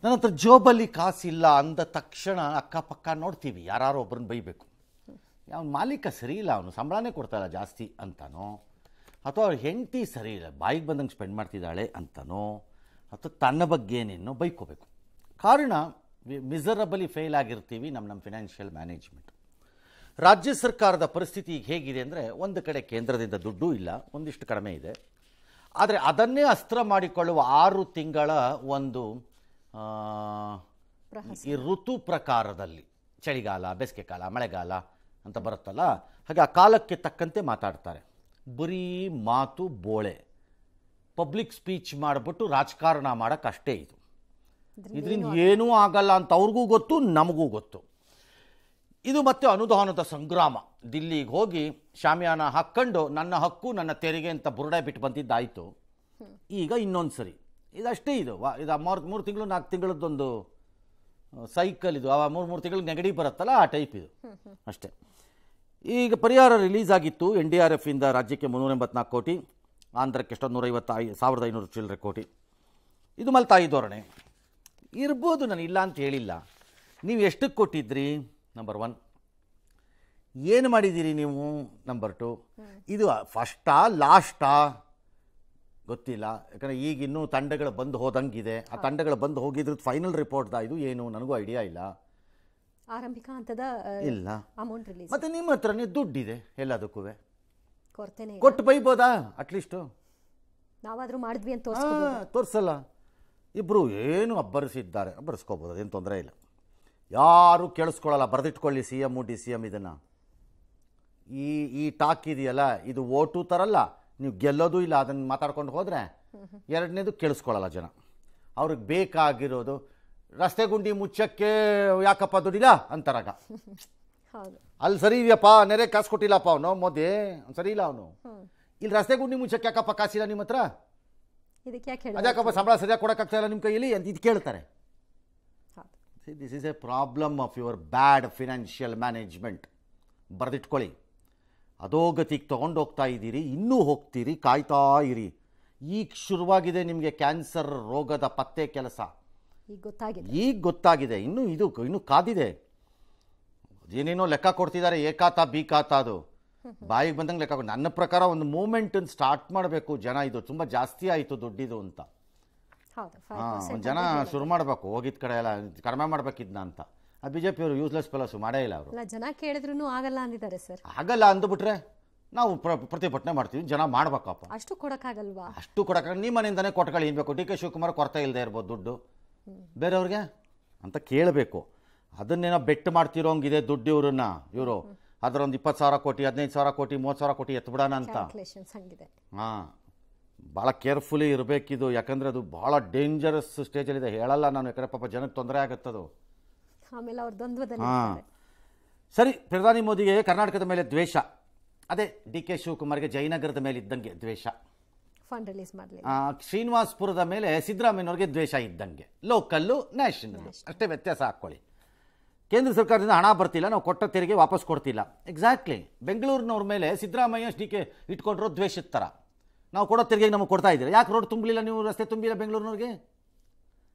ನನ್ನ ಹತ್ರ ಜೋಬಲ್ಲಿ ಕಾಸಿಲ್ಲ ಅಂದ ತಕ್ಷಣ ಅಕ್ಕಪಕ್ಕ ನೋಡ್ತೀವಿ, ಯಾರು ಒಬ್ಬರನ್ನ ಬೈಬೇಕು. ಅವನ ಮಾಲೀಕ ಸರಿ ಇಲ್ಲ, ಅವನು ಸಂಬಳನೇ ಕೊಡ್ತಾಯಿಲ್ಲ ಜಾಸ್ತಿ ಅಂತನೋ, ಅಥವಾ ಅವ್ರ ಹೆಂಡತಿ ಸರಿ ಇಲ್ಲ, ಬಾಯಿಗೆ ಬಂದಂಗೆ ಸ್ಪೆಂಡ್ ಮಾಡ್ತಿದ್ದಾಳೆ ಅಂತನೋ, ಅಥವಾ ತನ್ನ ಬಗ್ಗೆ ಏನೇನೋ ಬೈಕೋಬೇಕು. ಕಾರಣ ಮಿಸರಬಲಿ ಫೇಲ್ ಆಗಿರ್ತೀವಿ ನಮ್ಮ ಫಿನಾನ್ಷಿಯಲ್ ಮ್ಯಾನೇಜ್ಮೆಂಟ್. ರಾಜ್ಯ ಸರ್ಕಾರದ ಪರಿಸ್ಥಿತಿ ಈಗ ಹೇಗಿದೆ ಅಂದರೆ, ಒಂದು ಕಡೆ ಕೇಂದ್ರದಿಂದ ದುಡ್ಡು ಇಲ್ಲ, ಒಂದಿಷ್ಟು ಕಡಿಮೆ ಇದೆ. ಆದರೆ ಅದನ್ನೇ ಅಸ್ತ್ರ ಮಾಡಿಕೊಳ್ಳುವ 6 ತಿಂಗಳ ಒಂದು ಈ ಋತು ಪ್ರಕಾರದಲ್ಲಿ ಚಳಿಗಾಲ, ಬೇಸಿಗೆ ಕಾಲ, ಮಳೆಗಾಲ ಅಂತ ಬರುತ್ತಲ್ಲ, ಹಾಗೆ ಆ ಕಾಲಕ್ಕೆ ತಕ್ಕಂತೆ ಮಾತಾಡ್ತಾರೆ. ಬರೀ ಮಾತು ಬೋಳೆ, ಪಬ್ಲಿಕ್ ಸ್ಪೀಚ್ ಮಾಡಿಬಿಟ್ಟು ರಾಜಕಾರಣ ಮಾಡೋಕ್ಕಷ್ಟೇ ಇದು. ಇದರಿಂದ ಏನೂ ಆಗಲ್ಲ ಅಂತ ಅವ್ರಿಗೂ ಗೊತ್ತು, ನಮಗೂ ಗೊತ್ತು. ಇದು ಮತ್ತೆ ಅನುದಾನದ ಸಂಗ್ರಾಮ. ದಿಲ್ಲಿಗೆ ಹೋಗಿ ಶಾಮಿಯಾನ ಹಾಕ್ಕೊಂಡು ನನ್ನ ಹಕ್ಕು ನನ್ನ ತೆರಿಗೆ ಅಂತ ಬುರುಡೆ ಬಿಟ್ಟು ಬಂದಿದ್ದಾಯಿತು. ಈಗ ಇನ್ನೊಂದು ಸರಿ ಇದಷ್ಟೇ. ಇದು 3 ತಿಂಗಳು 4 ತಿಂಗಳದ್ದೊಂದು ಸೈಕಲ್ ಇದು. 3 ತಿಂಗಳಿಗೆ ನೆಗಡಿ ಬರುತ್ತಲ್ಲ, ಆ ಟೈಪ್ ಇದು ಅಷ್ಟೇ. ಈಗ ಪರಿಹಾರ ರಿಲೀಸ್ ಆಗಿತ್ತು. NDRF ಇಂದ ರಾಜ್ಯಕ್ಕೆ 384 ಕೋಟಿ, ಆಂಧ್ರಕ್ಕೆ ಎಷ್ಟೊಂದು 155,000 ಚಿಲ್ಲರೆ ಕೋಟಿ. ಇದು ಮಲ್ತಾಯಿ ಧೋರಣೆ ಇರ್ಬೋದು, ನಾನು ಇಲ್ಲ ಅಂತ ಹೇಳಿಲ್ಲ. ನೀವು ಎಷ್ಟಕ್ಕೆ ಕೊಟ್ಟಿದ್ರಿ? ನಂಬರ್ 1. ಏನು ಮಾಡಿದ್ದೀರಿ ನೀವು? ನಂಬರ್ 2. ಇದು ಫಸ್ಟಾ ಲಾಸ್ಟಾ ಗೊತ್ತಿಲ್ಲ, ಯಾಕಂದರೆ ಈಗಿನ್ನೂ ತಂಡಗಳು ಬಂದು ಹೋದಂಗಿದೆ. ಆ ತಂಡಗಳು ಬಂದು ಹೋಗಿದ್ರದ್ದು ಫೈನಲ್ ರಿಪೋರ್ಟ್ದ ಇದು ಏನು ನನಗೂ ಐಡಿಯಾ ಇಲ್ಲ. ಆರಂಭಿಕ ಹಂತದ ಇಲ್ಲ ಅಮೌಂಟ್ ರಿಲೀಸ್. ಮತ್ತು ನಿಮ್ಮ ಹತ್ರನೇ ದುಡ್ಡಿದೆ, ಎಲ್ಲದಕ್ಕೂ ಕೊಡ್ತೇನೆ, ಕೊಟ್ಟು ಬೈಬೋದಾ? ಅಟ್ಲೀಸ್ಟು ನಾವಾದರೂ ಮಾಡಿದ್ವಿ ಅಂತ ತೋರಿಸಲ್ಲ. ಇಬ್ಬರು ಏನು ಅಬ್ಬರಿಸಿದ್ದಾರೆ, ಅಬ್ಬರಿಸ್ಕೋಬೋದು, ಅದೇನು ತೊಂದರೆ ಇಲ್ಲ. ಯಾರೂ ಕೇಳಿಸ್ಕೊಳ್ಳಲ್ಲ. ಬರೆದಿಟ್ಕೊಳ್ಳಿ CM DCM ಇದನ್ನು. ಈ ಟಾಕ್ ಇದೆಯಲ್ಲ, ಇದು ಓಟು ತರಲ್ಲ, ನೀವು ಗೆಲ್ಲೋದು ಇಲ್ಲ. ಅದನ್ನು ಮಾತಾಡ್ಕೊಂಡು ಹೋದರೆ ಎರಡನೇದು ಕೇಳಿಸ್ಕೊಳ್ಳಲ್ಲ ಜನ. ಅವ್ರಿಗೆ ಬೇಕಾಗಿರೋದು ರಸ್ತೆ ಗುಂಡಿ ಮುಚ್ಚಕ್ಕೆ ಯಾಕಪ್ಪ ದುಡ್ಡಿಲ್ಲ ಅಂತಾರಾಗ. ಅಲ್ಲಿ ಸರಿ ಇದೆಯಪ್ಪ, ನೆರೆ ಕಾಸು ಕೊಟ್ಟಿಲ್ಲಪ್ಪ ಅವನು, ಮೋದಿ ಸರಿ ಇಲ್ಲ ಅವನು. ಇಲ್ಲಿ ರಸ್ತೆ ಗುಂಡಿ ಮುಚ್ಚಕ್ಕೆ ಯಾಕಪ್ಪ ಕಾಸಿಲ್ಲ ನಿಮ್ಮ ಹತ್ರ, ಅದ್ಯಾಕಪ್ಪ ಸಂಬಳ ಸರಿಯಾಗಿ ಕೊಡೋಕ್ಕಾಗ್ತಾ ಇಲ್ಲ ನಿಮ್ಮ ಕೈಯಲ್ಲಿ ಅಂತ ಇದು ಕೇಳ್ತಾರೆ. This is a problem of your bad financial management. ಬರೆದಿಟ್ಕೊಳ್ಳಿ. ಅಧೋಗತಿಗೆ ತೊಗೊಂಡು ಹೋಗ್ತಾ ಇದ್ದೀರಿ, ಇನ್ನೂ ಹೋಗ್ತೀರಿ, ಕಾಯ್ತಾ ಇರಿ. ಈಗ ಶುರುವಾಗಿದೆ ನಿಮಗೆ ಕ್ಯಾನ್ಸರ್ ರೋಗದ ಪತ್ತೆ ಕೆಲಸ. ಈಗ ಗೊತ್ತಾಗಿದೆ. ಇನ್ನೂ ಕಾದಿದೆ. ಏನೇನೋ ಲೆಕ್ಕ ಕೊಡ್ತಿದ್ದಾರೆ, ಎ ಖಾತಾ ಬಿ ಖಾತಾ, ಅದು ಬಾಯಿಗೆ ಬಂದಂಗೆ ಲೆಕ್ಕ. ನನ್ನ ಪ್ರಕಾರ ಒಂದು ಮೂಮೆಂಟನ್ನು ಸ್ಟಾರ್ಟ್ ಮಾಡಬೇಕು ಜನ. ಇದು ತುಂಬ ಜಾಸ್ತಿ ಆಯಿತು ದುಡ್ಡಿದು ಅಂತ. ಒಂದು ಜನ ಶುರು ಮಾಡಬೇಕು, ಹೋಗಿದ್ದ ಕಡೆ ಎಲ್ಲ ಕಡಿಮೆ ಮಾಡ್ಬೇಕಿದ್ನ ಅಂತ. ಆ BJP ಅವರು ಯೂಸ್ಲೆಸ್ ಫೆಲೋಸು ಮಾಡೇ ಇಲ್ಲ. ಅವರು ಜನ ಕೇಳಿದ್ರು ಆಗಲ್ಲ ಅಂದಿದ್ದಾರೆ ಸರ್. ಆಗಲ್ಲ ಅಂದ್ಬಿಟ್ರೆ ನಾವು ಪ್ರತಿಭಟನೆ ಮಾಡ್ತೀವಿ. ಜನ ಮಾಡ್ಬೇಕಪ್ಪ. ಅಷ್ಟು ಕೊಡೋಕ್ಕಾಗಲ್ವಾ? ಅಷ್ಟು ಕೊಡೋಕ್ಕಾಗ ನಿಮ್ಮ ಮನೆಯಿಂದನೇ ಕೊಟ್ಕೊಳ್ಳಿ ಏನ್ಬೇಕು. DK ಶಿವಕುಮಾರ್ ಕೊರತೆ ಇಲ್ಲದೆ ಇರ್ಬೋದು ದುಡ್ಡು ಬೇರೆಯವ್ರಿಗೆ ಅಂತ ಕೇಳಬೇಕು. ಅದನ್ನೇನೋ ಬೆಟ್ಟು ಮಾಡ್ತಿರೋಂಗಿದೆ ದುಡ್ಡು ಇವ್ರನ್ನ. ಇವರು ಅದರೊಂದು 20,000 ಕೋಟಿ, 15,000 ಕೋಟಿ, 30,000 ಕೋಟಿ ಎತ್ಬಿಡೋಣ ಅಂತ. ಹಾಂ, ಭಾಳ ಕೇರ್ಫುಲಿ ಇರಬೇಕಿದು. ಯಾಕಂದರೆ ಅದು ಭಾಳ ಡೇಂಜರಸ್ ಸ್ಟೇಜಲ್ಲಿದೆ. ಹೇಳಲ್ಲ ನಾನು, ಯಾಕಂದರೆ ಪಾಪ ಜನಕ್ಕೆ ತೊಂದರೆ ಆಗುತ್ತದು. ಹಾಂ, ಸರಿ. ಪ್ರಧಾನಿ ಮೋದಿಗೆ ಕರ್ನಾಟಕದ ಮೇಲೆ ದ್ವೇಷ, ಅದೇ DK ಶಿವಕುಮಾರ್ಗೆ ಜಯನಗರದ ಮೇಲೆ ಇದ್ದಂಗೆ ದ್ವೇಷ. ಫಂಡ್ ರಿಲೀಸ್ ಮಾಡಲಿ. ಶ್ರೀನಿವಾಸ್ಪುರದ ಮೇಲೆ ಸಿದ್ದರಾಮಯ್ಯನವ್ರಿಗೆ ದ್ವೇಷ ಇದ್ದಂಗೆ. ಲೋಕಲ್ಲು ನ್ಯಾಷನಲ್ ಅಷ್ಟೇ ವ್ಯತ್ಯಾಸ ಹಾಕ್ಕೊಳ್ಳಿ. ಕೇಂದ್ರ ಸರ್ಕಾರದಿಂದ ಹಣ ಬರ್ತಿಲ್ಲ, ನಾವು ಕೊಟ್ಟ ತೆರಿಗೆ ವಾಪಸ್ ಕೊಡ್ತಿಲ್ಲ. ಎಕ್ಸಾಕ್ಟ್ಲಿ. ಬೆಂಗಳೂರಿನವ್ರ ಮೇಲೆ ಸಿದ್ದರಾಮಯ್ಯ DK ಇಟ್ಕೊಂಡಿರೋ ದ್ವೇಷದ ಥರ. ನಾವು ಕೊಡೋ ತೆರಿಗೆ ನಮಗೆ ಕೊಡ್ತಾ ಇದ್ದೀರಾ. ಯಾಕೆ ರೋಡ್ ತುಂಬಲಿಲ್ಲ ನೀವು, ರಸ್ತೆ ತುಂಬಿಲ್ಲ ಬೆಂಗಳೂರಿನವ್ರಿಗೆ?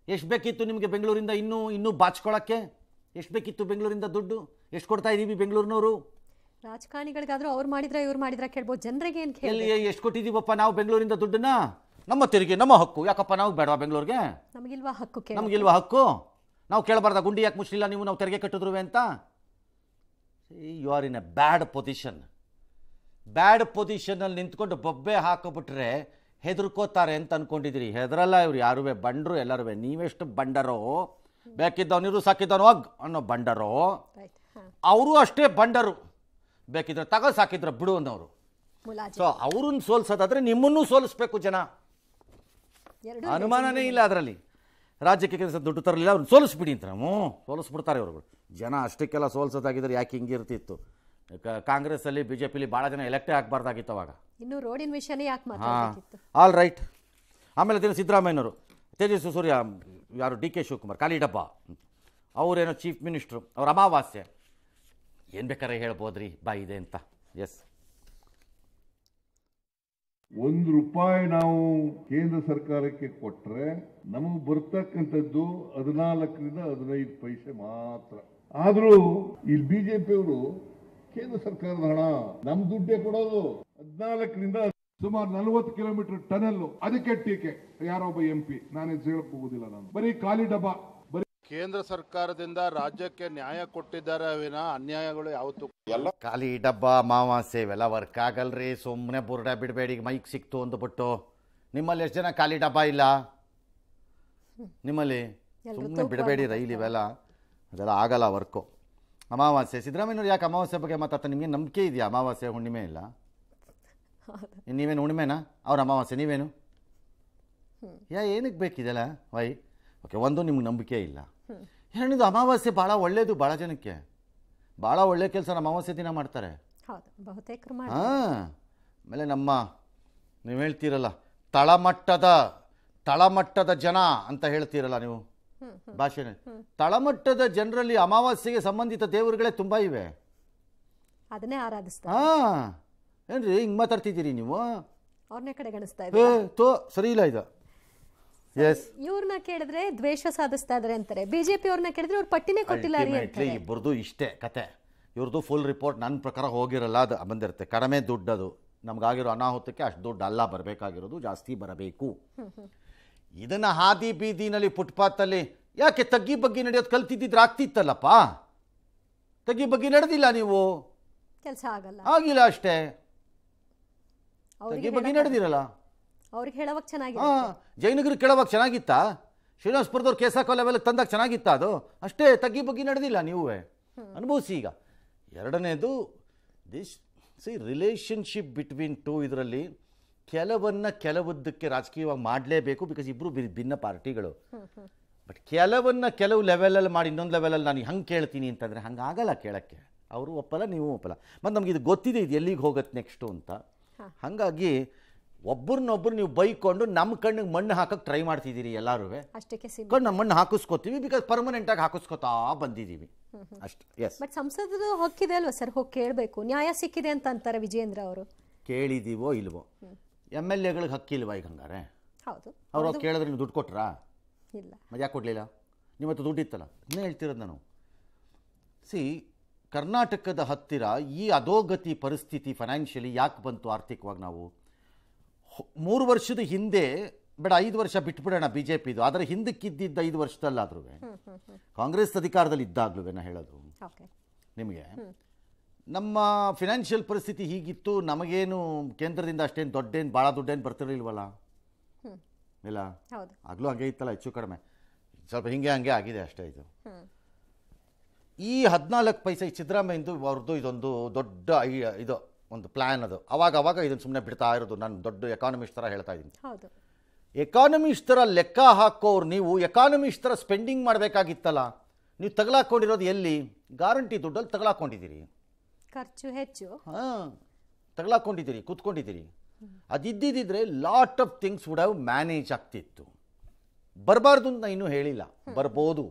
ಎಷ್ಟು ಬೇಕಿತ್ತು ನಿಮಗೆ ಬೆಂಗಳೂರಿಂದ ಇನ್ನೂ ಬಾಚ್ಕೊಳ್ಳೋಕ್ಕೆ? ಎಷ್ಟು ಬೇಕಿತ್ತು ಬೆಂಗಳೂರಿಂದ ದುಡ್ಡು? ಎಷ್ಟು ಕೊಡ್ತಾ ಇದ್ದೀವಿ ಬೆಂಗಳೂರಿನವರು? ರಾಜಕಾರಣಿಗಳಿಗಾದ್ರೂ ಅವ್ರು ಮಾಡಿದ್ರೆ ಇವ್ರು ಮಾಡಿದ್ರೆ ಕೇಳ್ಬೋದು, ಜನರಿಗೆ ಏನು ಕೇಳಿ ಎಷ್ಟು ಕೊಟ್ಟಿದ್ದೀವಪ್ಪ ನಾವು ಬೆಂಗಳೂರಿಂದ ದುಡ್ಡನ್ನ? ನಮ್ಮ ತೆರಿಗೆ ನಮ್ಮ ಹಕ್ಕು. ಯಾಕಪ್ಪ ನಾವು ಬೇಡವಾ ಬೆಂಗಳೂರಿಗೆ? ನಮಗಿಲ್ವಾ ಹಕ್ಕು? ನಮಗಿಲ್ವಾ ಹಕ್ಕು? ನಾವು ಕೇಳಬಾರ್ದ ಗುಂಡಿ ಯಾಕೆ ಮುಚ್ಚಲಿಲ್ಲ ನೀವು, ನಾವು ತೆರಿಗೆ ಕಟ್ಟಿದ್ರು ಅಂತ? You are in a bad position. Bad ಪೊಸಿಷನಲ್ಲಿ ನಿಂತ್ಕೊಂಡು ಬೊಬ್ಬೆ ಹಾಕಿಬಿಟ್ರೆ ಹೆದರ್ಕೋತಾರೆ ಅಂತ ಅಂದ್ಕೊಂಡಿದ್ದೀರಿ. ಹೆದರಲ್ಲ ಇವ್ರು ಯಾರೂ, ಬಂಡರು ಎಲ್ಲರೂ. ನೀವೆಷ್ಟು ಬಂಡರೋ, ಬೇಕಿದ್ದವನಿರು ಸಾಕಿದ್ದವನು ಹೋಗ್ ಅನ್ನೋ ಬಂಡರೋ, ಅವರು ಅಷ್ಟೇ ಬಂಡರು. ಬೇಕಿದ್ರೆ ತಗೋ, ಸಾಕಿದ್ರೆ ಬಿಡು ಅನ್ನೋರು. ಸೊ ಅವ್ರನ್ನ ಸೋಲ್ಸೋದಾದ್ರೆ ನಿಮ್ಮನ್ನೂ ಸೋಲಿಸ್ಬೇಕು ಜನ, ಅನುಮಾನನೇ ಇಲ್ಲ ಅದರಲ್ಲಿ. ರಾಜ್ಯಕ್ಕೆ ಕೆಲಸ ದುಡ್ಡು ತರಲಿಲ್ಲ, ಅವ್ರನ್ನ ಸೋಲಿಸ್ಬಿಡಿ ಅಂತ. ಸೋಲಿಸ್ಬಿಡ್ತಾರೆ ಇವ್ರುಗಳು. ಜನ ಅಷ್ಟಕ್ಕೆಲ್ಲ ಸೋಲ್ಸೋದಾಗಿದ್ರೆ ಯಾಕೆ ಹಿಂಗಿರ್ತಿತ್ತು? ಕಾಂಗ್ರೆಸ್ಸಲ್ಲಿ BJPಲಿ ಭಾಳ ಜನ ಎಲೆಕ್ಟೇ ಆಗಬಾರ್ದಾಗಿತ್ತು ಅವಾಗ. ಇನ್ನು ರೋಡಿನ ವಿಷಯನೇ ಯಾಕೆ ಮಾತಾಡಬೇಕಿತ್ತು? All right. ಆಮೇಲೆ ದಿನ ಸಿದ್ದರಾಮಯ್ಯನವರು, ತೇಜಸ್ವಿ ಸೂರ್ಯ, ಯಾರು DK ಶಿವಕುಮಾರ್ ಖಾಲಿ ಡಬ್ಬ, ಅವರೇನೋ ಚೀಫ್ ಮಿನಿಸ್ಟ್ರು, ಅವ್ರ ಅಮಾವಾಸ್ಯೆ, ಏನು ಬೇಕಾದ್ರೆ ಹೇಳ್ಬೋದ್ರಿ ಬಾಯಿದೆ ಅಂತ. ಎಸ್. ₹1 ನಾವು ಕೇಂದ್ರ ಸರ್ಕಾರಕ್ಕೆ ಕೊಟ್ರೆ ನಮಗೆ ಬರ್ತಕ್ಕಂಥದ್ದು 14ರಿಂದ 15 ಪೈಸೆ ಮಾತ್ರ. ಆದ್ರೂ ಇಲ್ಲಿ ಬಿಜೆಪಿಯವರು ಕೇಂದ್ರ ಸರ್ಕಾರದ ಹಣ ನಮ್ ದುಡ್ಡೇ ಕೊಡೋದು. 14ರಿಂದ ಸುಮಾರು 40 ಕಿಲೋಮೀಟರ್ ಟನಲ್, ಅದಕ್ಕೆ ಟೀಕೆ ಯಾರೊಬ್ಬ MP, ನಾನು ಹೇಳಕ್ ಹೋಗುದಿಲ್ಲ, ನಾನು ಬರೀ ಖಾಲಿ ಡಬ್ಬ. ಕೇಂದ್ರ ಸರ್ಕಾರದಿಂದ ರಾಜ್ಯಕ್ಕೆ ನ್ಯಾಯ ಕೊಟ್ಟಿದ್ದಾರೆ ವಿನ ಅನ್ಯಾಯಗಳು ಯಾವತ್ತೂ ಎಲ್ಲ ಖಾಲಿ ಡಬ್ಬ ಅಮಾವಾಸ್ಯೆ ಇವೆಲ್ಲ ವರ್ಕ್ ಆಗಲ್ರಿ. ಸುಮ್ಮನೆ ಬುರ್ಡ ಬಿಡಬೇಡಿ, ಮೈಕ್ ಸಿಕ್ತು ಅಂದ್ಬಿಟ್ಟು. ನಿಮ್ಮಲ್ಲಿ ಎಷ್ಟು ಜನ ಖಾಲಿ ಡಬ್ಬ ಇಲ್ಲ ನಿಮ್ಮಲ್ಲಿ? ಸುಮ್ಮನೆ ಬಿಡಬೇಡಿ ರೈಲ್ ಇವೆಲ್ಲ, ಅದೆಲ್ಲ ಆಗಲ್ಲ ವರ್ಕು. ಅಮಾವಾಸ್ಯೆ ಸಿದ್ದರಾಮಯ್ಯವ್ರು ಯಾಕೆ ಅಮಾವಾಸ್ಯೆ ಬಗ್ಗೆ ಮಾತಾಡ್ತಾರೆ? ನಿಮಗೆ ನಂಬಿಕೆ ಇದೆಯಾ? ಅಮಾವಾಸ್ಯೆ ಹುಣ್ಣಿಮೆ ಇಲ್ಲ, ನೀವೇನು ಹುಣ್ಣಿಮೆನಾ? ಅವ್ರ ಅಮಾವಾಸ್ಯೆ ನೀವೇನು? ಏನಕ್ಕೆ ಬೇಕಿದೆಲ್ಲ ವೈ? ಓಕೆ, ಒಂದು ನಿಮ್ಗೆ ನಂಬಿಕೆ ಇಲ್ಲ. ಎರಡನೇದು ಅಮಾವಾಸ್ಯೆ ಭಾಳ ಒಳ್ಳೇದು, ಭಾಳ ಜನಕ್ಕೆ ಭಾಳ ಒಳ್ಳೆ ಕೆಲಸ ಅಮಾವಾಸ್ಯೆ ದಿನ ಮಾಡ್ತಾರೆ. ಆಮೇಲೆ ನೀವು ಹೇಳ್ತೀರಲ್ಲ ತಳಮಟ್ಟದ ಜನ ಅಂತ ಹೇಳ್ತೀರಲ್ಲ ನೀವು ಭಾಷೆ, ತಳಮಟ್ಟದ ಜನರಲ್ಲಿ ಅಮಾವಾಸ್ಯೆಗೆ ಸಂಬಂಧಿತ ದೇವರುಗಳೇ ತುಂಬ ಇವೆ, ಅದನ್ನೇ ಆರಾಧಿಸ್ತಾರೆ. ಏನ್ರಿ ಹಿಂಗೆ ಮಾತಾಡ್ತಿದ್ದೀರಿ ನೀವು? ಅವ್ರನ್ನೇ ಕಡೆಗಣಿಸ್ತಾ ಸರಿ ಇಲ್ಲ ಇದು. ಎಸ್, ಇವ್ರನ್ನ ಕೇಳಿದ್ರೆ ದ್ವೇಷ ಸಾಧಿಸ್ತಾ ಇದಾರೆ ಅಂತಾರೆ, ಬಿಜೆಪಿ ಅವ್ರನ್ನ ಕೇಳಿದ್ರೆ ಅವ್ರು ಪಟ್ಟಿನೇ ಕೊಟ್ಟಿಲ್ಲ. ಇಬ್ಬರದು ಇಷ್ಟೇ ಕತೆ. ಇವ್ರದ್ದು ಫುಲ್ ರಿಪೋರ್ಟ್ ನನ್ನ ಪ್ರಕಾರ ಹೋಗಿರಲ್ಲ, ಅದು ಬಂದಿರುತ್ತೆ. ಕಡಿಮೆ ದುಡ್ಡದು, ನಮ್ಗಾಗಿರೋ ಅನಾಹುತಕ್ಕೆ ಅಷ್ಟು ದುಡ್ಡು ಅಲ್ಲ ಬರಬೇಕಾಗಿರೋದು, ಜಾಸ್ತಿ ಬರಬೇಕು. ಇದನ್ನ ಹಾದಿ ಬೀದಿನಲ್ಲಿ ಫುಟ್ಪಾತಲ್ಲಿ ಯಾಕೆ ತಗ್ಗಿ ಬಗ್ಗಿ ನಡೆಯೋದು ಕಲ್ತಿದ್ದಿದ್ರೆ ಆಗ್ತಿತ್ತಲ್ಲಪ್ಪ. ತಗ್ಗಿ ಬಗ್ಗಿ ನಡೆದಿಲ್ಲ, ನೀವು ಕೆಲಸ ಆಗಲ್ಲ, ಆಗಿಲ್ಲ ಅಷ್ಟೇ. ತಗ್ಗಿ ಬಗ್ಗಿ ನಡೆದಿರಲ್ಲ, ಅವ್ರಿಗೆ ಹೇಳೋವಾಗ ಚೆನ್ನಾಗಿ. ಜಯನಗರ ಕೇಳೋವಾಗ ಚೆನ್ನಾಗಿತ್ತಾ? ಶ್ರೀನಿವಾಸಪುರದವ್ರು ಕೇಸ್ ಹಾಕೋ ಲೆವೆಲ್ಗೆ ತಂದಾಗ ಚೆನ್ನಾಗಿತ್ತಾ? ಅದು ಅಷ್ಟೇ, ತಗ್ಗಿ ಬಗ್ಗಿ ನಡೆದಿಲ್ಲ, ನೀವೇ ಅನುಭವಿಸಿ. ಈಗ ಎರಡನೇದು ರಿಲೇಷನ್ಶಿಪ್ ಬಿಟ್ವೀನ್ ಟು, ಇದರಲ್ಲಿ ಕೆಲವದ್ದಕ್ಕೆ ರಾಜಕೀಯವಾಗಿ ಮಾಡಲೇಬೇಕು, ಬಿಕಾಸ್ ಇಬ್ಬರು ಭಿನ್ನ ಪಾರ್ಟಿಗಳು. ಬಟ್ ಕೆಲವು ಲೆವೆಲಲ್ಲಿ ಮಾಡಿ ಇನ್ನೊಂದು ಲೆವೆಲಲ್ಲಿ ನಾನು ಹಂಗೆ ಕೇಳ್ತೀನಿ ಅಂತಂದರೆ ಹಂಗೆ ಆಗಲ್ಲ, ಕೇಳೋಕ್ಕೆ ಅವರು ಒಪ್ಪಲ್ಲ, ನೀವು ಒಪ್ಪಲ್ಲ. ಮತ್ತು ನಮ್ಗೆ ಇದು ಗೊತ್ತಿದೆ ಇದು ಎಲ್ಲಿಗೆ ಹೋಗುತ್ತೆ ನೆಕ್ಸ್ಟು ಅಂತ. ಹಾಗಾಗಿ ಒಬ್ಬರನ್ನೊಬ್ಬರು ನೀವು ಬೈಕೊಂಡು ನಮ್ಮ ಕಣ್ಣಿಗೆ ಮಣ್ಣು ಹಾಕಕ್ಕೆ ಟ್ರೈ ಮಾಡ್ತಿದ್ದೀರಿ ಎಲ್ಲರೂ. ಕಣ್ಣು ಮಣ್ಣು ಹಾಕಿಸ್ಕೋತೀವಿ, ಬಿಕಾಸ್ ಪರ್ಮನೆಂಟಾಗಿ ಹಾಕಿಸ್ಕೋತಾ ಬಂದಿದ್ದೀವಿ ಅಷ್ಟೇ. ಎಸ್, ಬಟ್ ಸಂಸದರು ಹೊಕ್ಕಿದೆ ಅಲ್ವಾ ಸರ್, ಹೋಗಿ ಕೇಳಬೇಕು, ನ್ಯಾಯ ಸಿಕ್ಕಿದೆ ಅಂತ ಅಂತಾರೆ ವಿಜೇಂದ್ರ ಅವರು. ಕೇಳಿದೀವೋ ಇಲ್ವೋ? MLAಗಳಿಗೆ ಹಕ್ಕಿಲ್ವಾ ಈಗ? ಹಂಗಾರೆ ಹೌದು, ಅವ್ರು ಕೇಳಿದ್ರೆ ನೀವು ದುಡ್ಡು ಕೊಟ್ರಾ? ಇಲ್ಲ. ಮತ್ತೆ ಯಾಕೆ ಕೊಡಲಿಲ್ಲ? ನಿಮ್ಮತ್ತು ದುಡ್ಡು ಇತ್ತಲ್ಲ, ಅದನ್ನೇ ಹೇಳ್ತಿರೋದು ನಾನು. ಕರ್ನಾಟಕದ ಹತ್ತಿರ ಈ ಅಧೋಗತಿ ಪರಿಸ್ಥಿತಿ ಫೈನಾನ್ಷಿಯಲಿ ಯಾಕೆ ಬಂತು ಆರ್ಥಿಕವಾಗಿ? ನಾವು 3 ವರ್ಷದ ಹಿಂದೆ, ಬೇಡ 5 ವರ್ಷ ಬಿಟ್ಬಿಡೋಣ BJPದು, ಆದರೆ ಹಿಂದಕ್ಕಿದ್ದಿದ್ದ 5 ವರ್ಷದಲ್ಲಾದ್ರೂ ಕಾಂಗ್ರೆಸ್ ಅಧಿಕಾರದಲ್ಲಿ ಇದ್ದಾಗ್ಲೂ ನಾ ಹೇಳೋದು ನಿಮಗೆ, ನಮ್ಮ ಫಿನಾನ್ಷಿಯಲ್ ಪರಿಸ್ಥಿತಿ ಹೀಗಿತ್ತು. ನಮಗೇನು ಕೇಂದ್ರದಿಂದ ಅಷ್ಟೇನು ಭಾಳ ದುಡ್ಡೇನು ಬರ್ತಿರಲಿಲ್ವಲ್ಲ, ಇಲ್ಲ? ಆಗಲೂ ಹಂಗೆ ಇತ್ತಲ್ಲ, ಹೆಚ್ಚು ಕಡಿಮೆ ಸ್ವಲ್ಪ ಹಂಗೆ ಆಗಿದೆ ಅಷ್ಟೇ. ಈ 14 ಪೈಸೆ ಸಿದ್ದರಾಮಯ್ಯಂದು ಅವ್ರದ್ದು ಇದೊಂದು ದೊಡ್ಡ ಇದು ಒಂದು ಪ್ಲ್ಯಾನ್. ಅದು ಅವಾಗ ಇದನ್ನು ಸುಮ್ಮನೆ ಬಿಡ್ತಾ ಇರೋದು. ನಾನು ದೊಡ್ಡ ಎಕಾನಮಿಸ್ಟ್ ಥರ ಹೇಳ್ತಾ ಇದ್ದೀನಿ. ಎಕಾನಮಿಸ್ಟ್ ಥರ ಲೆಕ್ಕ ಹಾಕೋರು ನೀವು. ಎಕಾನಮಿಸ್ಟ್ ಥರ ಸ್ಪೆಂಡಿಂಗ್ ಮಾಡಬೇಕಾಗಿತ್ತಲ್ಲ. ನೀವು ತಗಲಾಕೊಂಡಿರೋದು ಎಲ್ಲಿ? ಗ್ಯಾರಂಟಿ ದುಡ್ಡಲ್ಲಿ ತಗಲಾಕೊಂಡಿದ್ದೀರಿ, ಖರ್ಚು ಹೆಚ್ಚು. ತಗಲಾಕೊಂಡಿದ್ದೀರಿ, ಕೂತ್ಕೊಂಡಿದ್ದೀರಿ. ಅದಿದ್ದಿದ್ರೆ lot of things would have manage ಆಗ್ತಿತ್ತು. ಬರಬಾರ್ದು ಅಂತ ಇನ್ನೂ ಹೇಳಿಲ್ಲ, ಬರ್ಬೋದು,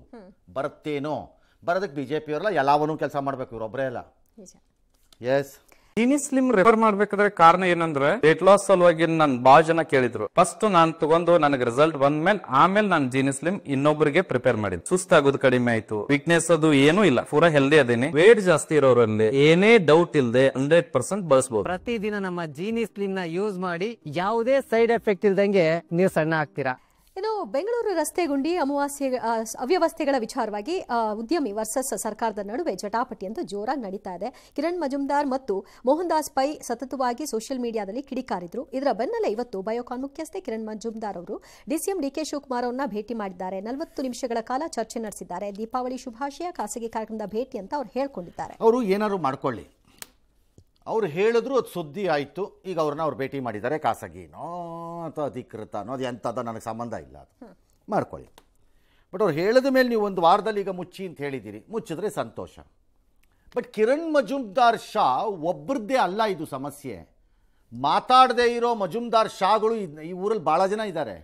ಬರುತ್ತೇನೋ. ಬರೋದಕ್ಕೆ BJP ಅವರೆಲ್ಲ ಎಲ್ಲವನ್ನೂ ಕೆಲಸ ಮಾಡಬೇಕು, ಇವರೊಬ್ಬರೇ ಅಲ್ಲ. ಎಸ್, ಜೀನಿ ಸ್ಲಿಮ್ ರೆಫರ್ ಮಾಡ್ಬೇಕಾದ್ರೆ ಕಾರಣ ಏನಂದ್ರೆ ವೇಟ್ ಲಾಸ್ ಸಲುವಾಗಿ ನನ್ ಬಾಳ ಜನ ಕೇಳಿದ್ರು. ಫಸ್ಟ್ ನಾನ್ ತಗೊಂಡು ನನಗೆ ರಿಸಲ್ಟ್ ಬಂದ್ಮೇಲೆ ಆಮೇಲೆ ನಾನು ಜೀನಿ ಸ್ಲಿಮ್ ಇನ್ನೊಬ್ಬರಿಗೆ ಪ್ರಿಪೇರ್ ಮಾಡಿದ್. ಸುಸ್ತಾಗೋದು ಕಡಿಮೆ ಆಯ್ತು, ವೀಕ್ನೆಸ್ ಅದು ಏನೂ ಇಲ್ಲ, ಪೂರಾ ಹೆಲ್ದಿ ಅದೇನೆ. ವೇಟ್ ಜಾಸ್ತಿ ಇರೋರಲ್ಲಿ ಏನೇ ಡೌಟ್ ಇಲ್ಲದೆ 100% ಬಳಸಬಹುದು. ಪ್ರತಿದಿನ ನಮ್ಮ ಜೀನಿ ಸ್ಲಿಮ್ ನ ಯೂಸ್ ಮಾಡಿ ಯಾವುದೇ ಸೈಡ್ ಎಫೆಕ್ಟ್ ಇಲ್ದಂಗೆ ನೀವು ಸಣ್ಣ ಆಗ್ತೀರಾ. ಇನ್ನು ಬೆಂಗಳೂರು ರಸ್ತೆ ಗುಂಡಿ ಅವ್ಯವಸ್ಥೆಗಳ ವಿಚಾರವಾಗಿ ಉದ್ಯಮಿ ವರ್ಸಸ್ ಸರ್ಕಾರದ ನಡುವೆ ಜಟಾಪಟಿ ಅಂತ ಜೋರಾಗಿ ನಡೀತಾ ಇದೆ. ಕಿರಣ್ ಮಜುಮ್ದಾರ್ ಮತ್ತು ಮೋಹನ್ ದಾಸ್ ಪೈ ಸತತವಾಗಿ ಸೋಷಿಯಲ್ ಮೀಡಿಯಾದಲ್ಲಿ ಕಿಡಿಕಾರಿದ್ರು. ಇದರ ಬೆನ್ನಲ್ಲೇ ಇವತ್ತು ಬಯೋಕಾನ್ ಮುಖ್ಯಸ್ಥೆ ಕಿರಣ್ ಮಜುಮ್ದಾರ್ ಅವರು DCM DK ಶಿವಕುಮಾರ್ ಅವರನ್ನ ಭೇಟಿ ಮಾಡಿದ್ದಾರೆ. 40 ನಿಮಿಷಗಳ ಕಾಲ ಚರ್ಚೆ ನಡೆಸಿದ್ದಾರೆ. ದೀಪಾವಳಿ ಶುಭಾಶಯ, ಖಾಸಗಿ ಕಾರ್ಯಕ್ರಮದ ಭೇಟಿ ಅಂತ ಅವ್ರು ಹೇಳ್ಕೊಂಡಿದ್ದಾರೆ. ಅವರು ಏನಾದ್ರು ಮಾಡ್ಕೊಳ್ಳಿ, ಅವ್ರು ಹೇಳಿದ್ರು ಅದು ಸುದ್ದಿ ಆಯಿತು. ಈಗ ಅವ್ರು ಭೇಟಿ ಮಾಡಿದ್ದಾರೆ, ಖಾಸಗಿನೋ ಅಥವಾ ಅಧಿಕೃತನೋ ಅದು ಎಂಥದ್ದು ನನಗೆ ಸಂಬಂಧ ಇಲ್ಲ, ಅದು ಮಾಡ್ಕೊಳ್ಳಿ. ಬಟ್ ಅವ್ರು ಹೇಳಿದ ಮೇಲೆ ನೀವು ಒಂದು ವಾರದಲ್ಲಿ ಈಗ ಮುಚ್ಚಿ ಅಂತ ಹೇಳಿದ್ದೀರಿ, ಮುಚ್ಚಿದ್ರೆ ಸಂತೋಷ. ಬಟ್ ಕಿರಣ್ ಮಜುಮ್ದಾರ್ ಶಾ ಒಬ್ಬರದ್ದೇ ಅಲ್ಲ ಇದು ಸಮಸ್ಯೆ. ಮಾತಾಡದೇ ಇರೋ ಮಜುಮ್ದಾರ್ ಶಾಗಳು ಈ ಊರಲ್ಲಿ ಭಾಳ ಜನ ಇದ್ದಾರೆ.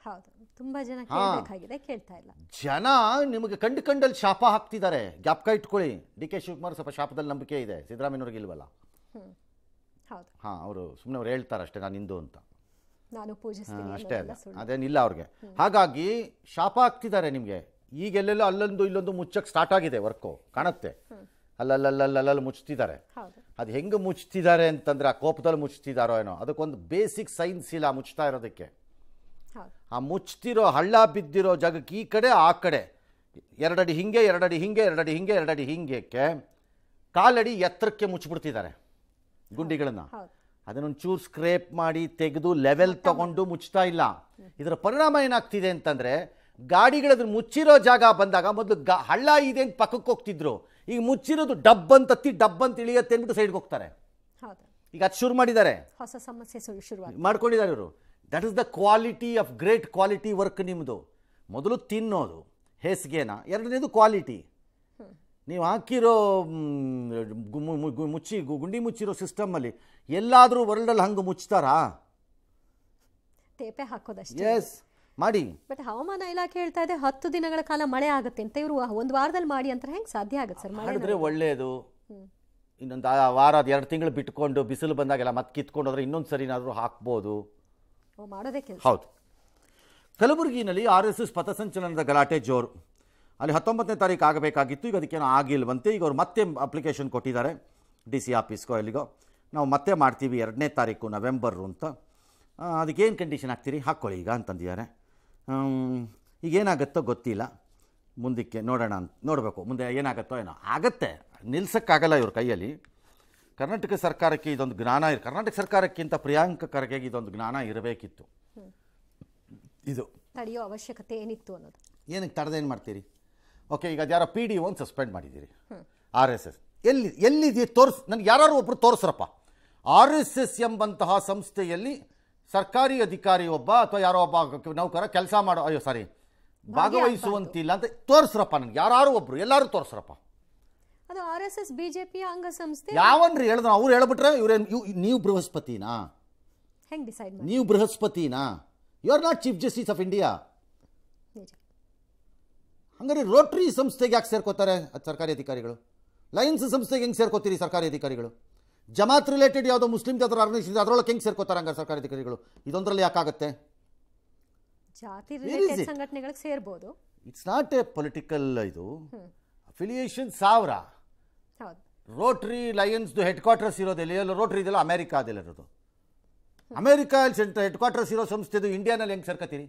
ಹೌದು, ತುಂಬಾ ಜನ ಕೇಳಬೇಕಾಗಿದೆ, ಕೇಳ್ತಾ ಇಲ್ಲ. ಜನ ನಿಮಗೆ ಕಂಡಲ್ಲಿ ಶಾಪ ಹಾಕ್ತಿದ್ದಾರೆ, ಜ್ಞಾಪಕ ಇಟ್ಕೊಳ್ಳಿ. DK ಶಿವಕುಮಾರ್ ಸ್ವಲ್ಪ ಶಾಪದಲ್ಲಿ ನಂಬಿಕೆ ಇದೆ, ಸಿದ್ದರಾಮಯ್ಯವ್ರಿಗೆ ಇಲ್ವಲ್ಲ. ಹೌದು. ಹಾಂ, ಅವರು ಸುಮ್ಮನೆ ಅವ್ರು ಹೇಳ್ತಾರೆ ಅಷ್ಟೇ, ನಾನು ಹಿಂದೂ ಅಂತ, ನಾನು ಪೂಜಿಸ್ತೀನಿ ಅಷ್ಟೇ ಅನ್ನೋದೆಲ್ಲ ಅಲ್ಲ, ಸುಳ್ಳು. ಅದೇನಿಲ್ಲ ಅವ್ರಿಗೆ. ಹಾಗಾಗಿ ಶಾಪ ಆಗ್ತಿದ್ದಾರೆ ನಿಮಗೆ. ಈಗೆಲ್ಲೆಲ್ಲೋ ಅಲ್ಲೊಂದು ಇಲ್ಲೊಂದು ಮುಚ್ಚಕ್ಕೆ ಸ್ಟಾರ್ಟ್ ಆಗಿದೆ, ವರ್ಕು ಕಾಣುತ್ತೆ, ಅಲ್ಲಲ್ಲಿ ಮುಚ್ತಿದ್ದಾರೆ. ಹೌದು. ಅದು ಹೆಂಗೆ ಮುಚ್ತಿದ್ದಾರೆ ಅಂತಂದ್ರೆ ಆ ಕೋಪದಲ್ಲಿ ಮುಚ್ತಿದಾರೋ ಏನೋ, ಅದಕ್ಕೊಂದು ಬೇಸಿಕ್ ಸೈನ್ಸ್ ಇಲ್ಲ ಮುಚ್ತಾ ಇರೋದಕ್ಕೆ. ಹೌದು. ಆ ಮುಚ್ತಿರೋ ಹಳ್ಳ ಬಿದ್ದಿರೋ ಜಾಗಕ್ಕೆ ಈ ಕಡೆ ಆ ಕಡೆ 2 ಅಡಿ ಹಿಂಗೆ 2 ಅಡಿ ಹಿಂಗೆ 2 ಅಡಿ ಹಿಂಗೆ 2 ಅಡಿ ಹಿಂಗೆಕ್ಕೆ ಕಾಲಡಿ ಎತ್ತರಕ್ಕೆ ಮುಚ್ಚಿಬಿಡ್ತಿದ್ದಾರೆ ಗುಂಡಿಗಳನ್ನು. ಹೌದು. ಅದನ್ನೊಂದು ಚೂರು ಸ್ಕ್ರೇಪ್ ಮಾಡಿ ತೆಗೆದು ಲೆವೆಲ್ ತಗೊಂಡು ಮುಚ್ತಾ ಇಲ್ಲ. ಇದರ ಪರಿಣಾಮ ಏನಾಗ್ತಿದೆ ಅಂತಂದರೆ, ಗಾಡಿಗಳದ್ರ ಮುಚ್ಚಿರೋ ಜಾಗ ಬಂದಾಗ ಮೊದಲು ಹಳ್ಳ ಇದೆ ಅಂತ ಪಕ್ಕಕ್ಕೆ ಹೋಗ್ತಿದ್ರು, ಈಗ ಮುಚ್ಚಿರೋದು ಡಬ್ ಅಂತ ಇಳಿಯತ್ತೆ ಅಂದ್ಬಿಟ್ಟು ಸೈಡ್ಗೆ ಹೋಗ್ತಾರೆ. ಹೌದು. ಈಗ ಅದು ಶುರು ಮಾಡಿದ್ದಾರೆ, ಹೊಸ ಸಮಸ್ಯೆ ಶುರುವಾಗಿದೆ, ಮಾಡ್ಕೊಂಡಿದ್ದಾರೆ ಇವರು. That is the quality of great quality work ನಿಮ್ಮದು. ಮೊದಲು ತಿನ್ನೋದು ಹೇಸಿಗೆನ, ಎರಡನೇದು ಕ್ವಾಲಿಟಿ. ನೀವು ಹಾಕಿರೋ ಗುಂಡಿ ಮುಚ್ಚಿರೋ ಸಿಸ್ಟಮಲ್ಲಿ ಎಲ್ಲಾದರೂ ವರ್ಲ್ಡಲ್ಲಿ ಹಂಗೆ ಮುಚ್ತಾರಾ? ತೇಪೆ ಹಾಕೋದಷ್ಟೇ. ಎಸ್, ಮಾಡಿ. ಬಟ್ ಹವಾಮಾನ ಇಲಾಖೆ ಹೇಳ್ತಾ ಇದೆ 10 ದಿನಗಳ ಕಾಲ ಮಳೆ ಆಗುತ್ತೆ ಅಂತ. ಇವರು 1 ವಾರದಲ್ಲಿ ಮಾಡಿ ಅಂತಾರೆ, ಹೆಂಗೆ ಸಾಧ್ಯ ಆಗುತ್ತೆ ಸರ್? ಮಾಡಿದ್ರೆ ಒಳ್ಳೆಯದು. ಇನ್ನೊಂದು ವಾರ 2 ತಿಂಗಳು ಬಿಟ್ಕೊಂಡು ಬಿಸಿಲು ಬಂದಾಗೆಲ್ಲ ಮತ್ತೆ ಕಿತ್ಕೊಂಡು ಹೋದ್ರೆ ಇನ್ನೊಂದು ಸರಿನಾದರೂ ಹಾಕ್ಬೋದು. ಮಾಡೋದೇ ಕೆಲಸ. ಹೌದು. ಕಲಬುರಗಿನಲ್ಲಿ RSS ಪಥಸಂಚಲನದ ಗಲಾಟೆ ಜೋರು. ಅಲ್ಲಿ 19ನೇ ತಾರೀಕು ಆಗಬೇಕಾಗಿತ್ತು, ಈಗ ಅದಕ್ಕೇನೋ ಆಗಿಲ್ವಂತೆ. ಈಗ ಅವ್ರು ಮತ್ತೆ ಅಪ್ಲಿಕೇಶನ್ ಕೊಟ್ಟಿದ್ದಾರೆ DC ಆಫೀಸ್ಗೋ ಎಲ್ಲಿಗೋ, ನಾವು ಮತ್ತೆ ಮಾಡ್ತೀವಿ 2ನೇ ತಾರೀಕು ನವೆಂಬರು ಅಂತ. ಅದಕ್ಕೇನು ಕಂಡೀಷನ್ ಹಾಕ್ತೀರಿ, ಹಾಕ್ಕೊಳ್ಳಿ ಈಗ ಅಂತಂದಿದ್ದಾರೆ. ಈಗೇನಾಗುತ್ತೋ ಗೊತ್ತಿಲ್ಲ, ಮುಂದಕ್ಕೆ ನೋಡೋಣ ಅಂತ ನೋಡಬೇಕು, ಮುಂದೆ ಏನಾಗುತ್ತೋ ಏನೋ ಆಗತ್ತೆ, ನಿಲ್ಸೋಕ್ಕಾಗಲ್ಲ ಇವ್ರ ಕೈಯಲ್ಲಿ. ಕರ್ನಾಟಕ ಸರ್ಕಾರಕ್ಕೆ ಇದೊಂದು ಜ್ಞಾನ ಕರ್ನಾಟಕ ಸರ್ಕಾರಕ್ಕಿಂತ ಪ್ರಿಯಾಂಕ ಖರ್ಗೆಗೆ ಇದೊಂದು ಜ್ಞಾನ ಇರಬೇಕಿತ್ತು. ಇದು ತಡೆಯೋ ಅವಶ್ಯಕತೆ ಏನಿತ್ತು ಅನ್ನೋದು. ಏನಕ್ಕೆ ತಡೆದೇನು ಮಾಡ್ತೀರಿ? ಓಕೆ, ಈಗ ಯಾರೋ PDO ಸಸ್ಪೆಂಡ್ ಮಾಡಿದ್ದೀರಿ, RSS ಎಲ್ಲಿದೆ ತೋರಿಸ್, ನನಗೆ ಯಾರು ಒಬ್ಬರು ತೋರಿಸ್ರಪ್ಪ. RSS ಎಂಬಂತಹ ಸಂಸ್ಥೆಯಲ್ಲಿ ಸರ್ಕಾರಿ ಅಧಿಕಾರಿ ಒಬ್ಬ ಅಥವಾ ಯಾರೋ ಒಬ್ಬ ನೌಕರ ಕೆಲಸ ಮಾಡೋ ಭಾಗವಹಿಸುವಂತಿಲ್ಲ ಅಂತ ತೋರಿಸ್ರಪ್ಪ ನನಗೆ, ಯಾರು ಒಬ್ರು, ಎಲ್ಲರೂ ತೋರಿಸ್ರಪ್ಪ. ಅದು RSS BJP ಅಂಗಸಂಸ್ಥೆ. ಯಾವನ್ರಿ ಹೇಳಿದ್ರು? ಅವ್ರು ಹೇಳ್ಬಿಟ್ರೆ ನೀವು ಬೃಹಸ್ಪತಿನಾ? ಹೆಂಗೆ ಡಿಸೈಡ್ ಮಾಡಿ? ನೀವು ಬೃಹಸ್ಪತಿನಾ? You are not chief justice of India. ನಿಜ. ಹಂಗಾರೆ ರೋಟರಿ ಸಂಸ್ಥೆಗೆ ಯಾಕೆ ಸೇರ್ಕೋತಾರೆ ಸರ್ಕಾರಿ ಅಧಿಕಾರಿಗಳು? ಲಯನ್ಸ್ ಸಂಸ್ಥೆಗೆ ಹೆಂಗೆ ಸೇರ್ಕೋತೀರಿ ಸರ್ಕಾರಿ ಅಧಿಕಾರಿಗಳು? ಜಮಾತ್ ರಿಲೇಟೆಡ್ ಯಾವುದೋ ಮುಸ್ಲಿಂ ಜಾತ್ರ ಆರ್ಗನೈಸೇಷನ್ ಅದರೊಳಗೆ ಹೆಂಗೆ ಸೇರ್ಕೋತಾರೆ ಹಂಗಾರೆ ಸರ್ಕಾರಿ ಅಧಿಕಾರಿಗಳು? ಇದೊಂದರಲ್ಲಿ ಯಾಕಾಗುತ್ತೆ? ಜಾತಿ ರಿಲೇಟೆಡ್ ಸಂಘಟನೆಗಳಿಗೆ ಸೇರ್ಬೋದು. ಇಟ್ಸ್ ನಾಟ್ ಎ ಪೊಲಿಟಿಕಲ್ ಇದು ಅಫಿಲಿಯೇಷನ್. 1000 ಹೌದು. ರೋಟರಿ ಲಯನ್ಸ್ದು ಹೆಡ್ ಕ್ವಾರ್ಟರ್ಸ್ ಇರೋದಿಲ್ಲ, ಎಲ್ಲ ರೋಟರಿ ಇದೆಲ್ಲ ಅಮೆರಿಕಾದಲ್ಲಿ ಇರೋದು. ಅಮೆರಿಕಲ್ಲಿ ಹೆಡ್ ಕ್ವಾರ್ಟರ್ಸ್ ಇರೋ ಸಂಸ್ಥೆದು ಇಂಡಿಯಾನಲ್ಲಿ ಹೆಂಗೆ ಸೇರ್ಕೋತೀರಿ?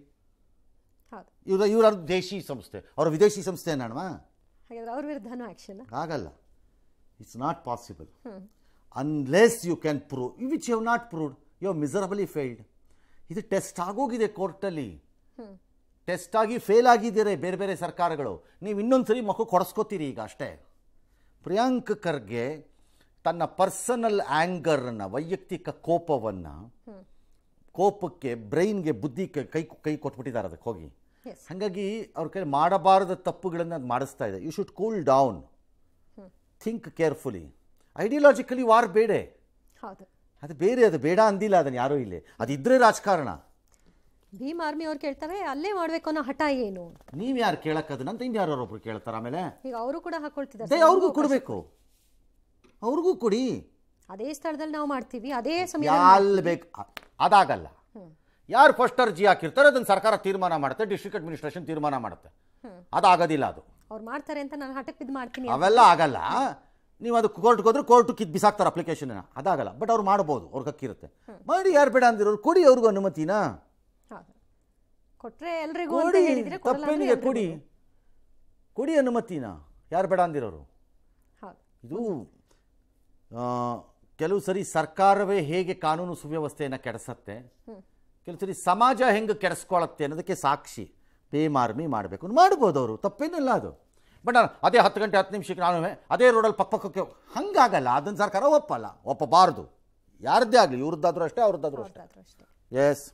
ಹೌದು. ಇವ್ರ ದೇಶಿ ಸಂಸ್ಥೆ, ಅವ್ರ ವಿದೇಶಿ ಸಂಸ್ಥೆ ಏನವಾ? ಹಾಗಾದ್ರೆ ಅವ್ರ ವಿರುದ್ಧನೂ ಆಕ್ಷನ್ ಆಗಲ್ಲ. It's not possible unless you can prove, which you have not proved, you have miserably failed. ಇದು ಟೆಸ್ಟ್ ಆಗೋಗಿದೆ ಕೋರ್ಟಲ್ಲಿ, ಟೆಸ್ಟ್ ಆಗಿ ಫೇಲ್ ಆಗಿದ್ದೀರಿ ಬೇರೆ ಬೇರೆ ಸರ್ಕಾರಗಳು. ನೀವು ಇನ್ನೊಂದು ಸರಿ ಮಕ್ಕಳು ಕೊಡಿಸ್ಕೋತೀರಿ ಈಗ ಅಷ್ಟೇ. ಪ್ರಿಯಾಂಕ್ ಖರ್ಗೆ ತನ್ನ ಪರ್ಸನಲ್ ಆ್ಯಂಗರನ್ನು, ವೈಯಕ್ತಿಕ ಕೋಪಕ್ಕೆ ಬ್ರೈನ್ಗೆ ಬುದ್ಧಿ ಕೈ ಕೊಟ್ಬಿಟ್ಟಿದ್ದಾರೆ ಅದಕ್ಕೆ ಹೋಗಿ. ಹಾಗಾಗಿ ಅವ್ರ ಕೈ ಮಾಡಬಾರದ ತಪ್ಪುಗಳನ್ನು ಅದು ಮಾಡಿಸ್ತಾ ಇದೆ. You should cool down, think carefully. Ideologically war ಬೇಡ, ಅದು ಬೇರೆ, ಅದು ಬೇಡ ಅಂದಿಲ್ಲ ಅದನ್ನು ಯಾರೂ ಇಲ್ಲಿ. ಅದಿದ್ರೆ ರಾಜಕಾರಣ. ಭೀಮ್ ಆರ್ಮಿ ಅವ್ರು ಕೇಳ್ತಾರೆ ಅಲ್ಲೇ ಮಾಡಬೇಕು ಅನ್ನೋ ಹಠ ಏನು? ನೀವು ಯಾರು ಕೇಳಕ್ಕದನ್ನಂತ ಇನ್ಯಾರೊಬ್ರು ಕೇಳ್ತಾರೆ. ಆಮೇಲೆ ಈಗ ಅವರು ಕೂಡ ಹಾಕೊಳ್ತಿದ್ದಾರೆ, ಅವ್ರಿಗೂ ಕೊಡಬೇಕು, ಅವ್ರಿಗೂ ಕೊಡಿ. ಅದೇ ಸ್ಥಳದಲ್ಲಿ ನಾವು ಮಾಡ್ತೀವಿ, ಅದೇ ಸಮಯ ಅಲ್ಲಿ ಬೇಕು. ಅದಾಗಲ್ಲ. ಯಾರು ಫಸ್ಟ್ ಅರ್ಜಿ ಹಾಕಿರ್ತಾರೆ ಅದನ್ನು ಸರ್ಕಾರ ತೀರ್ಮಾನ ಮಾಡುತ್ತೆ, ಡಿಸ್ಟ್ರಿಕ್ಟ್ ಅಡ್ಮಿನಿಸ್ಟ್ರೇಷನ್ ತೀರ್ಮಾನ ಮಾಡುತ್ತೆ. ಅದಾಗೋದಿಲ್ಲ, ಅದು ಅವ್ರು ಮಾಡ್ತಾರೆ ಅಂತ ನಾನು ಹಠಕ್ಕೆ ಬಿದ್ದು ಮಾಡ್ತೀನಿ, ಅವೆಲ್ಲ ಆಗಲ್ಲ. ನೀವು ಅದು ಕೋರ್ಟ್ಗೆ ಹೋದ್ರೆ ಕೋರ್ಟ್ ಕಿತ್ತು ಬಿಸಾಕ್ತಾರೆ ಅಪ್ಲಿಕೇಶನ್, ಅದಾಗಲ್ಲ. ಬಟ್ ಅವ್ರು ಮಾಡ್ಬೋದು, ಅವ್ರಿಗೆ ಹಕ್ಕಿರುತ್ತೆ. ಮಾಡಿ, ಯಾರು ಬೇಡ ಅಂದಿರೋರು ಕೊಡಿ ಅವ್ರಿಗೂ ಅನುಮತಿನಾ. ಕೊಟ್ರೆ ಎಲ್ರಿಗೂ ತಪ್ಪೇನಿದೆ, ಕೊಡಿ ಅನುಮತಿನ, ಯಾರು ಬೇಡ ಅಂದಿರೋರು. ಇದು ಕೆಲವು ಸರಿ ಸರ್ಕಾರವೇ ಹೇಗೆ ಕಾನೂನು ಸುವ್ಯವಸ್ಥೆಯನ್ನು ಕೆಡಿಸತ್ತೆ, ಕೆಲವು ಸರಿ ಸಮಾಜ ಹೆಂಗೆ ಕೆಡಿಸ್ಕೊಳತ್ತೆ ಅನ್ನೋದಕ್ಕೆ ಸಾಕ್ಷಿ. ಭೀಮ್ ಆರ್ಮಿ ಮಾಡಬೇಕು ಮಾಡ್ಬೋದು ಅವರು, ತಪ್ಪೇನಿಲ್ಲ ಅದು. ಬಟ್ ಅದೇ 10 ಗಂಟೆ 10 ನಿಮಿಷಕ್ಕೆ ನಾನು ಅದೇ ರೋಡಲ್ಲಿ ಪಕ್ಕಕ್ಕೆ ಹಂಗಾಗಲ್ಲ. ಅದನ್ನು ಸರ್ಕಾರ ಒಪ್ಪಬಾರ್ದು. ಯಾರದ್ದೇ ಆಗಲಿ, ಇವ್ರದ್ದಾದ್ರೂ ಅಷ್ಟೇ, ಅವ್ರದ್ದಾದ್ರೂ ಅಷ್ಟೇ. ಎಸ್.